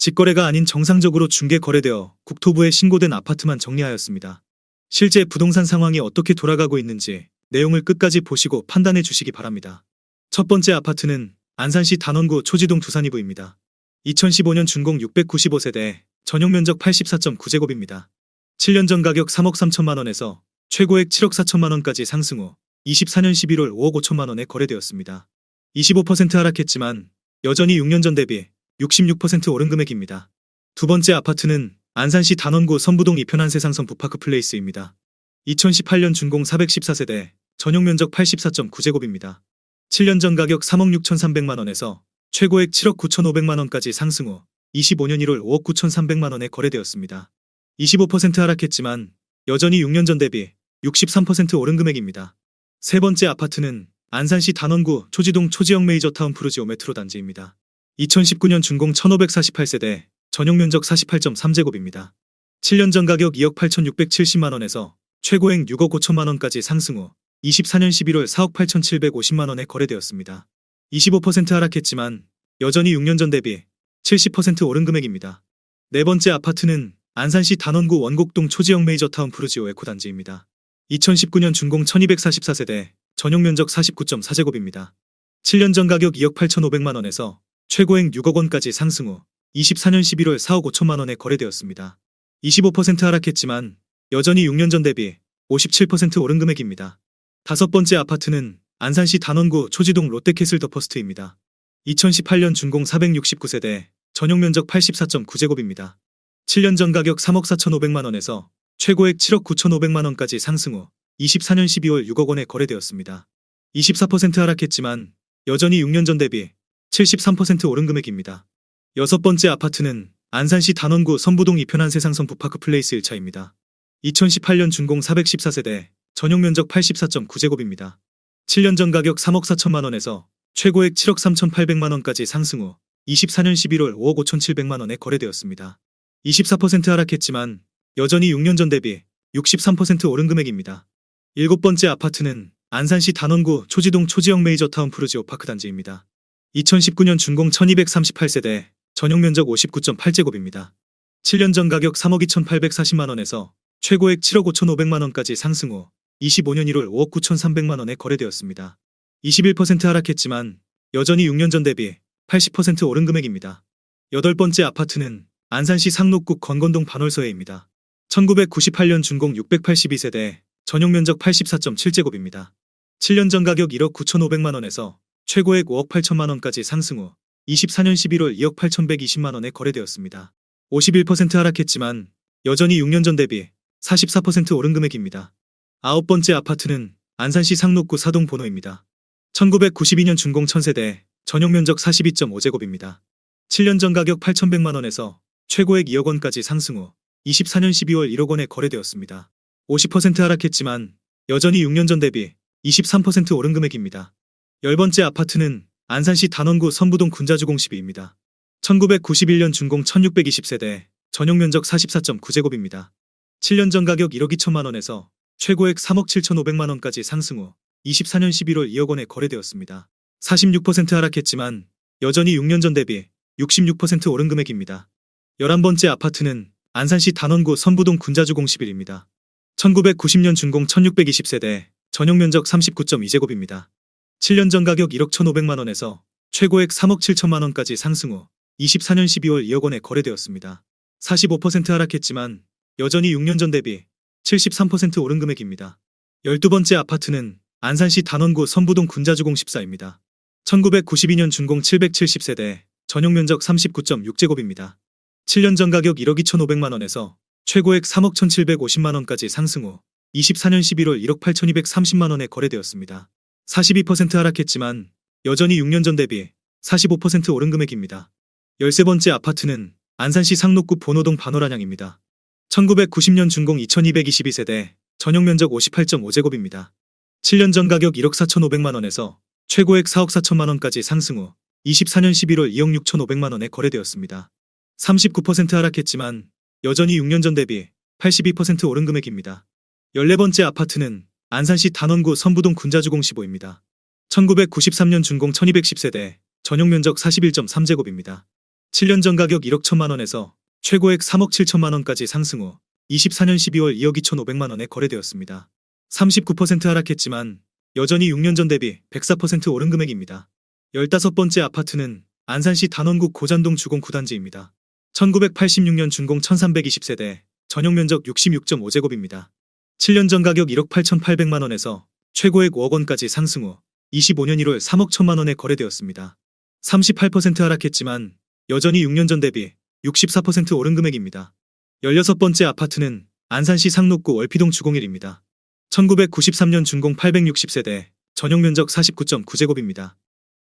직거래가 아닌 정상적으로 중개 거래되어 국토부에 신고된 아파트만 정리하였습니다. 실제 부동산 상황이 어떻게 돌아가고 있는지 내용을 끝까지 보시고 판단해 주시기 바랍니다. 첫 번째 아파트는 안산시 단원구 초지동 두산이부입니다. 2015년 준공 695세대, 전용면적 84.9제곱입니다. 7년 전 가격 3억 3천만 원에서 최고액 7억 4천만 원까지 상승 후 24년 11월 5억 5천만 원에 거래되었습니다. 25% 하락했지만 여전히 6년 전 대비 66% 오른 금액입니다. 두 번째 아파트는 안산시 단원구 선부동 이편한 세상선 부파크 플레이스입니다. 2018년 준공 414세대, 전용면적 84.9제곱입니다. 7년 전 가격 3억 6천3백만 원에서 최고액 7억 9천5백만 원까지 상승 후 25년 1월 5억 9천3백만 원에 거래되었습니다. 25% 하락했지만 여전히 6년 전 대비 63% 오른 금액입니다. 세 번째 아파트는 안산시 단원구 초지동 초지형 메이저타운 푸르지오 메트로 단지입니다. 2019년 준공 1548세대, 전용면적 48.3제곱입니다. 7년 전 가격 2억 8천6백칠십만 원에서 최고액 6억 5천만 원까지 상승 후 24년 11월 4억 8천7백오십만 원에 거래되었습니다. 25% 하락했지만 여전히 6년 전 대비 70% 오른 금액입니다. 네 번째 아파트는 안산시 단원구 원곡동 초지형 메이저타운 푸르지오 에코단지입니다. 2019년 준공 1244세대, 전용면적 49.4제곱입니다. 7년 전 가격 2억 8천5백만 원에서 최고액 6억 원까지 상승 후 24년 11월 4억 5천만 원에 거래되었습니다. 25% 하락했지만 여전히 6년 전 대비 57% 오른 금액입니다. 다섯 번째 아파트는 안산시 단원구 초지동 롯데캐슬 더 퍼스트입니다. 2018년 준공 469세대, 전용면적 84.9제곱입니다. 7년 전 가격 3억 4천5백만 원에서 최고액 7억 9천5백만 원까지 상승 후 24년 12월 6억 원에 거래되었습니다. 24% 하락했지만 여전히 6년 전 대비 73% 오른 금액입니다. 여섯 번째 아파트는 안산시 단원구 선부동 이편한 세상선 부파크 플레이스 1차입니다. 2018년 준공 414세대, 전용면적 84.9제곱입니다. 7년 전 가격 3억 4천만 원에서 최고액 7억 3천8백만 원까지 상승 후 24년 11월 5억 5천7백만 원에 거래되었습니다. 24% 하락했지만 여전히 6년 전 대비 63% 오른 금액입니다. 일곱 번째 아파트는 안산시 단원구 초지동 초지형 메이저타운 푸르지오 파크 단지입니다. 2019년 준공 1238세대, 전용면적 59.8제곱입니다. 7년 전 가격 3억 2천8백사십만 원에서 최고액 7억 5천5백만 원까지 상승 후 25년 1월 5억 9천3백만 원에 거래되었습니다. 21% 하락했지만 여전히 6년 전 대비 80% 오른 금액입니다. 여덟 번째 아파트는 안산시 상록구 건건동 반월서해입니다. 1998년 준공 682세대, 전용면적 84.7제곱입니다. 7년 전 가격 1억 9천5백만 원에서 최고액 5억 8천만 원까지 상승 후 24년 11월 2억 8천120만 원에 거래되었습니다. 51% 하락했지만 여전히 6년 전 대비 44% 오른 금액입니다. 아홉 번째 아파트는 안산시 상록구 사동 본호입니다. 1992년 준공 1000세대, 전용면적 42.5제곱입니다. 7년 전 가격 8,100만 원에서 최고액 2억 원까지 상승 후 24년 12월 1억 원에 거래되었습니다. 50% 하락했지만 여전히 6년 전 대비 23% 오른 금액입니다. 열 번째 아파트는 안산시 단원구 선부동 군자주공 12입니다. 1991년 준공 1620세대, 전용면적 44.9제곱입니다. 7년 전 가격 1억 2천만 원에서 최고액 3억 7천5백만 원까지 상승 후 24년 11월 2억 원에 거래되었습니다. 46% 하락했지만 여전히 6년 전 대비 66% 오른 금액입니다. 11번째 아파트는 안산시 단원구 선부동 군자주공 11입니다. 1990년 준공 1620세대, 전용면적 39.2제곱입니다. 7년 전 가격 1억 1,500만 원에서 최고액 3억 7천만 원까지 상승 후 24년 12월 2억 원에 거래되었습니다. 45% 하락했지만 여전히 6년 전 대비 73% 오른 금액입니다. 12번째 아파트는 안산시 단원구 선부동 군자주공 14입니다. 1992년 준공 770세대, 전용면적 39.6제곱입니다. 7년 전 가격 1억 2천5백만 원에서 최고액 3억 1,750만 원까지 상승 후 24년 11월 1억 8,230만 원에 거래되었습니다. 42% 하락했지만 여전히 6년 전 대비 45% 오른 금액입니다. 13번째 아파트는 안산시 상록구 본호동 반호란양입니다. 1990년 준공 2222세대, 전용면적 58.5제곱입니다. 7년 전 가격 1억 4천5백만 원에서 최고액 4억 4천만 원까지 상승 후 24년 11월 2억 6천5백만 원에 거래되었습니다. 39% 하락했지만 여전히 6년 전 대비 82% 오른 금액입니다. 14번째 아파트는 안산시 단원구 선부동 군자주공 15입니다. 1993년 준공 1210세대, 전용면적 41.3제곱입니다. 7년 전 가격 1억 1천만 원에서 최고액 3억 7천만 원까지 상승 후 24년 12월 2억 2,500만 원에 거래되었습니다. 39% 하락했지만 여전히 6년 전 대비 104% 오른 금액입니다. 15번째 아파트는 안산시 단원구 고잔동 주공 9단지입니다. 1986년 준공 1320세대, 전용 면적 66.5제곱입니다. 7년 전 가격 1억 8,800만 원에서 최고액 5억 원까지 상승 후 25년 1월 3억 1천만 원에 거래되었습니다. 38% 하락했지만 여전히 6년 전 대비 64% 오른 금액입니다. 16번째 아파트는 안산시 상록구 월피동 주공1입니다. 1993년 준공 860세대, 전용 면적 49.9제곱입니다.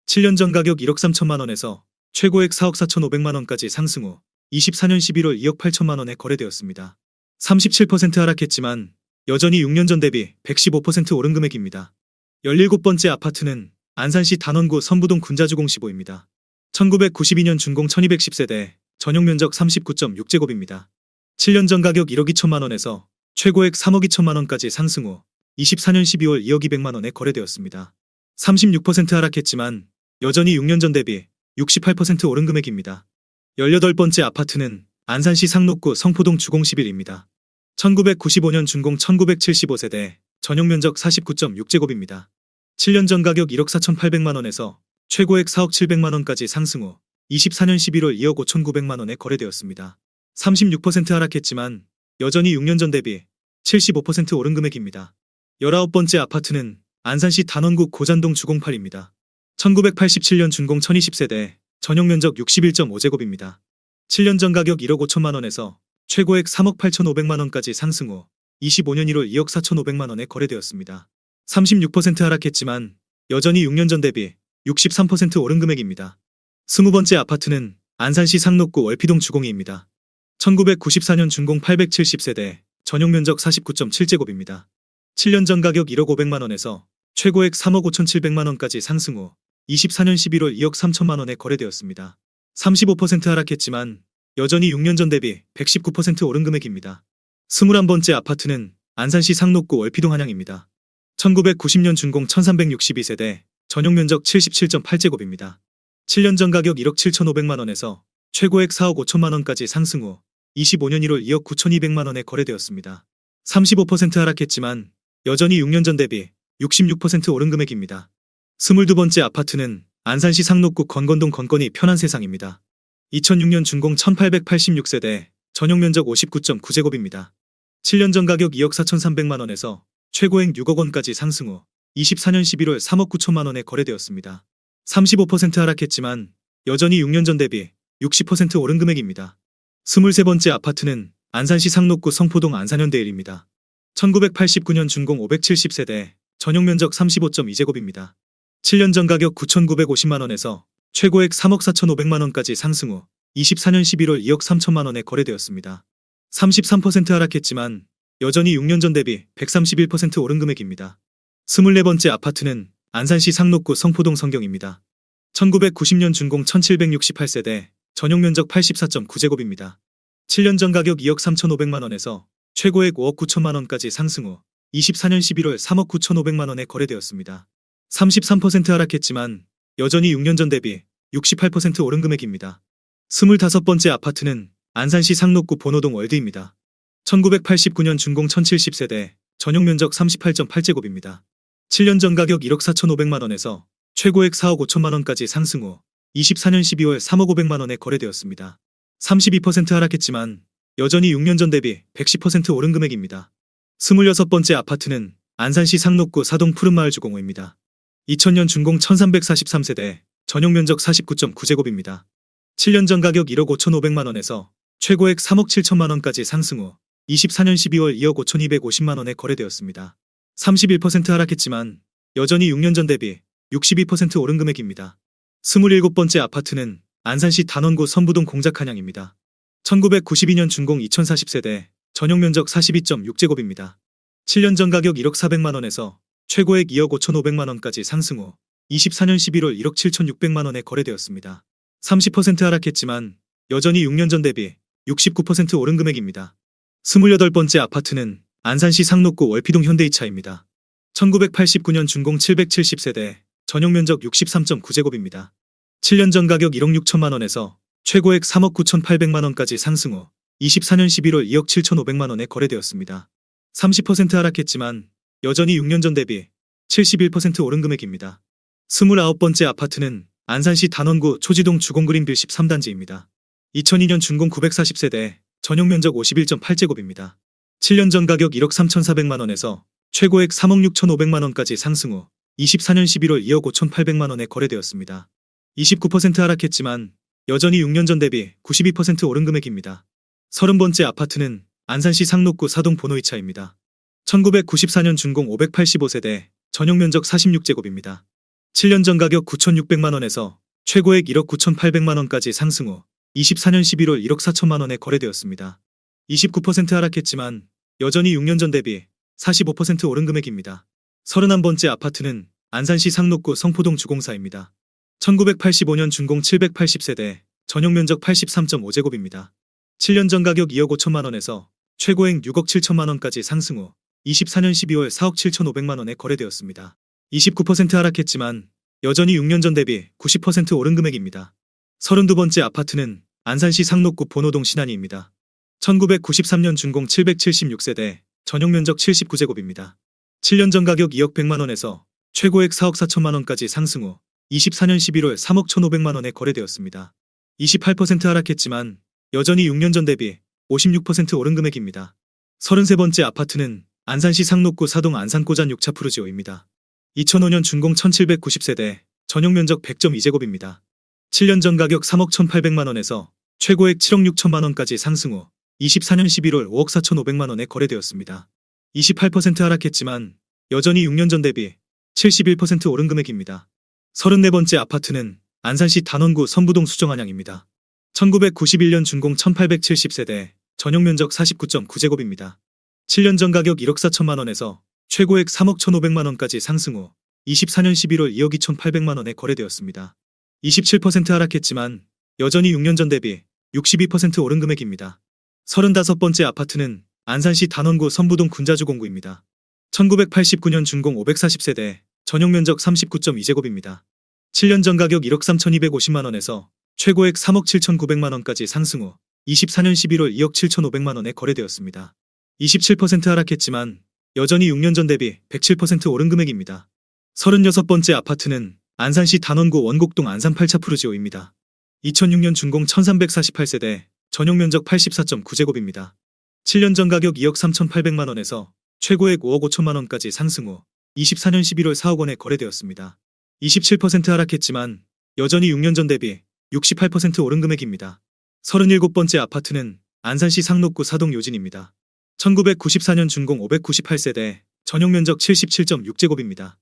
7년 전 가격 1억 3천만 원에서 최고액 4억 4,500만 원까지 상승 후 24년 11월 2억 8천만 원에 거래되었습니다. 37% 하락했지만 여전히 6년 전 대비 115% 오른 금액입니다. 17번째 아파트는 안산시 단원구 선부동 군자주공 15입니다. 1992년 준공 1210세대, 전용 면적 39.6제곱입니다. 7년 전 가격 1억 2천만 원에서 최고액 3억 2천만 원까지 상승 후 24년 12월 2억 200만 원에 거래되었습니다. 36% 하락했지만 여전히 6년 전 대비 68% 오른 금액입니다. 18번째 아파트는 안산시 상록구 성포동 주공 11입니다. 1995년 준공 1975세대, 전용 면적 49.6제곱입니다. 7년 전 가격 1억 4,800만 원에서 최고액 4억 700만 원까지 상승 후 24년 11월 2억 5,900만 원에 거래되었습니다. 36% 하락했지만 여전히 6년 전 대비 75% 오른 금액입니다. 19번째 아파트는 안산시 단원구 고잔동 주공 8입니다. 1987년 준공 1020세대, 전용 면적 61.5제곱입니다. 7년 전 가격 1억 5천만 원에서 최고액 3억 8,500만 원까지 상승 후 25년 1월 2억 4,500만 원에 거래되었습니다. 36% 하락했지만 여전히 6년 전 대비 63% 오른 금액입니다. 20번째 아파트는 안산시 상록구 월피동 주공2입니다. 1994년 준공 870세대, 전용 면적 49.7제곱입니다. 7년 전 가격 1억 500만 원에서 최고액 3억 5,700만 원까지 상승 후 24년 11월 2억 3천만 원에 거래되었습니다. 35% 하락했지만 여전히 6년 전 대비 119% 오른 금액입니다. 21번째 아파트는 안산시 상록구 월피동 한양입니다. 1990년 준공 1362세대, 전용 면적 77.8제곱입니다. 7년 전 가격 1억 7,500만 원에서 최고액 4억 5천만 원까지 상승 후 25년 1월 2억 9,200만 원에 거래되었습니다. 35% 하락했지만 여전히 6년 전 대비 66% 오른 금액입니다. 22번째 아파트는 안산시 상록구 건건동 건건이 편한 세상입니다. 2006년 준공 1886세대, 전용 면적 59.9제곱입니다. 7년 전 가격 2억 4,300만 원에서 최고액 6억 원까지 상승 후 24년 11월 3억 9천만 원에 거래되었습니다. 35% 하락했지만 여전히 6년 전 대비 60% 오른 금액입니다. 23번째 아파트는 안산시 상록구 성포동 안산현대1입니다. 1989년 준공 570세대, 전용 면적 35.2제곱입니다. 7년 전 가격 9,950만 원에서 최고액 3억 4,500만 원까지 상승 후 24년 11월 2억 3천만 원에 거래되었습니다. 33% 하락했지만 여전히 6년 전 대비 131% 오른 금액입니다. 24번째 아파트는 안산시 상록구 성포동 성경입니다. 1990년 준공 1768세대, 전용 면적 84.9제곱입니다. 7년 전 가격 2억 3,500만 원에서 최고액 5억 9천만 원까지 상승 후 24년 11월 3억 9,500만 원에 거래되었습니다. 33% 하락했지만 여전히 6년 전 대비 68% 오른 금액입니다. 25번째 아파트는 안산시 상록구 본호동 월드입니다. 1989년 준공 1070세대, 전용 면적 38.8제곱입니다. 7년 전 가격 1억 4,500만 원에서 최고액 4억 5천만 원까지 상승 후 24년 12월 3억 500만 원에 거래되었습니다. 32% 하락했지만 여전히 6년 전 대비 110% 오른 금액입니다. 26번째 아파트는 안산시 상록구 사동 푸른마을 주공5입니다. 2000년 준공 1343세대, 전용 면적 49.9제곱입니다. 7년 전 가격 1억 5,500만 원에서 최고액 3억 7천만 원까지 상승 후 24년 12월 2억 5,250만 원에 거래되었습니다. 31% 하락했지만 여전히 6년 전 대비 62% 오른 금액입니다. 27번째 아파트는 안산시 단원구 선부동 공작한양입니다. 1992년 준공 2040세대, 전용 면적 42.6제곱입니다. 7년 전 가격 1억 400만 원에서 최고액 2억 5,500만 원까지 상승 후 24년 11월 1억 7,600만 원에 거래되었습니다. 30% 하락했지만 여전히 6년 전 대비 69% 오른 금액입니다. 28번째 아파트는 안산시 상록구 월피동 현대이차입니다. 1989년 준공 770세대, 전용 면적 63.9제곱입니다. 7년 전 가격 1억 6천만 원에서 최고액 3억 9,800만 원까지 상승 후 24년 11월 2억 7,500만 원에 거래되었습니다. 30% 하락했지만 여전히 6년 전 대비 71% 오른 금액입니다. 29번째 아파트는 안산시 단원구 초지동 주공그린빌 13단지입니다. 2002년 준공 940세대, 전용 면적 51.8제곱입니다. 7년 전 가격 1억 3,400만 원에서 최고액 3억 6,500만 원까지 상승 후 24년 11월 2억 5,800만 원에 거래되었습니다. 29% 하락했지만 여전히 6년 전 대비 92% 오른 금액입니다. 30번째 아파트는 안산시 상록구 사동 보노이차입니다. 1994년 준공 585세대, 전용 면적 46제곱입니다. 7년 전 가격 9,600만 원에서 최고액 1억 9,800만 원까지 상승 후 24년 11월 1억 4천만 원에 거래되었습니다. 29% 하락했지만 여전히 6년 전 대비 45% 오른 금액입니다. 31번째 아파트는 안산시 상록구 성포동 주공사입니다. 1985년 준공 780세대, 전용 면적 83.5제곱입니다. 7년 전 가격 2억 5천만 원에서 최고액 6억 7천만 원까지 상승 후 24년 12월 4억 7,500만 원에 거래되었습니다. 29% 하락했지만 여전히 6년 전 대비 90% 오른 금액입니다. 32번째 아파트는 안산시 상록구 본호동 신안이입니다. 1993년 준공 776세대, 전용 면적 79제곱입니다. 7년 전 가격 2억 100만 원에서 최고액 4억 4천만 원까지 상승 후 24년 11월 3억 1,500만 원에 거래되었습니다. 28% 하락했지만 여전히 6년 전 대비 56% 오른 금액입니다. 33번째 아파트는 안산시 상록구 사동 안산꼬잔 6차 푸르지오입니다. 2005년 준공 1790세대, 전용 면적 100.2제곱입니다. 7년 전 가격 3억 1,800만 원에서 최고액 7억 6천만 원까지 상승 후 24년 11월 5억 4,500만 원에 거래되었습니다. 28% 하락했지만 여전히 6년 전 대비 71% 오른 금액입니다. 34번째 아파트는 안산시 단원구 선부동 수정안양입니다. 1991년 준공 1870세대, 전용 면적 49.9제곱입니다. 7년 전 가격 1억 4천만 원에서 최고액 3억 1,500만 원까지 상승 후 24년 11월 2억 2,800만 원에 거래되었습니다. 27% 하락했지만 여전히 6년 전 대비 62% 오른 금액입니다. 35번째 아파트는 안산시 단원구 선부동 군자주공구입니다. 1989년 준공 540세대, 전용 면적 39.2제곱입니다. 7년 전 가격 1억 3,250만 원에서 최고액 3억 7,900만 원까지 상승 후 24년 11월 2억 7,500만 원에 거래되었습니다. 27% 하락했지만 여전히 6년 전 대비 107% 오른 금액입니다. 36번째 아파트는 안산시 단원구 원곡동 안산 8차 푸르지오입니다. 2006년 준공 1348세대, 전용 면적 84.9제곱입니다. 7년 전 가격 2억 3,800만 원에서 최고액 5억 5천만 원까지 상승 후 24년 11월 4억 원에 거래되었습니다. 27% 하락했지만 여전히 6년 전 대비 68% 오른 금액입니다. 37번째 아파트는 안산시 상록구 사동 요진입니다. 1994년 준공 598세대, 전용 면적 77.6제곱입니다.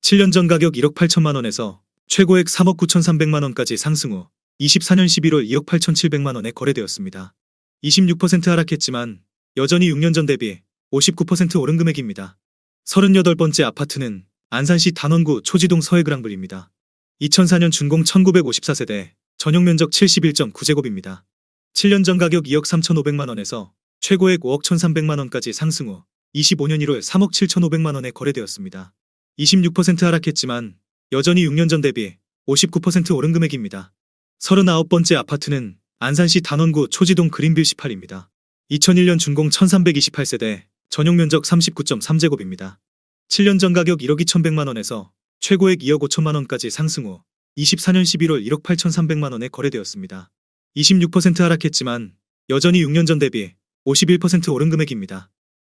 7년 전 가격 1억 8천만 원에서 최고액 3억 9,300만 원까지 상승 후 24년 11월 2억 8,700만 원에 거래되었습니다. 26% 하락했지만 여전히 6년 전 대비 59% 오른 금액입니다. 38번째 아파트는 안산시 단원구 초지동 서해그랑블입니다. 2004년 준공 1954세대, 전용 면적 71.9제곱입니다. 7년 전 가격 2억 3,500만 원에서 최고액 5억 1,300만 원까지 상승 후 25년 1월 3억 7,500만 원에 거래되었습니다. 26% 하락했지만 여전히 6년 전 대비 59% 오른 금액입니다. 39번째 아파트는 안산시 단원구 초지동 그린빌 18입니다. 2001년 준공 1328세대, 전용 면적 39.3제곱입니다. 7년 전 가격 1억 2,100만 원에서 최고액 2억 5천만 원까지 상승 후 24년 11월 1억 8,300만 원에 거래되었습니다. 26% 하락했지만 여전히 6년 전 대비 51% 오른 금액입니다.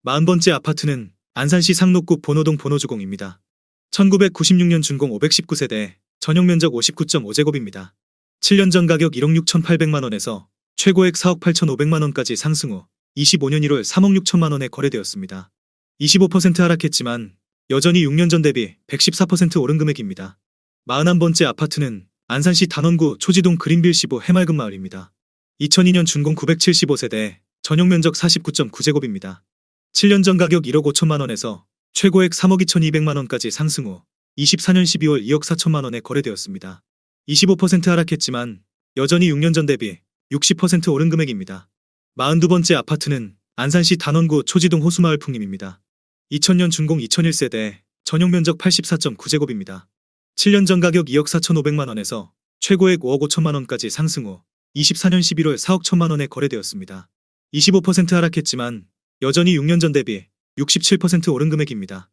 40번째 아파트는 안산시 상록구 본호동 본호주공입니다. 1996년 준공 519세대, 전용 면적 59.5제곱입니다. 7년 전 가격 1억 6,800만 원에서 최고액 4억 8,500만 원까지 상승 후 25년 1월 3억 6천만 원에 거래되었습니다. 25% 하락했지만 여전히 6년 전 대비 114% 오른 금액입니다. 41번째 아파트는 안산시 단원구 초지동 그린빌 15 해맑은 마을입니다. 2002년 준공 975세대, 전용 면적 49.9제곱입니다. 7년 전 가격 1억 5천만 원에서 최고액 3억 2,200만 원까지 상승 후 24년 12월 2억 4천만 원에 거래되었습니다. 25% 하락했지만 여전히 6년 전 대비 60% 오른 금액입니다. 42번째 아파트는 안산시 단원구 초지동 호수마을 풍림입니다. 2000년 준공 2001세대, 전용 면적 84.9제곱입니다. 7년 전 가격 2억 4,500만 원에서 최고액 5억 5천만 원까지 상승 후 24년 11월 4억 1천만 원에 거래되었습니다. 25% 하락했지만 여전히 6년 전 대비 67% 오른 금액입니다.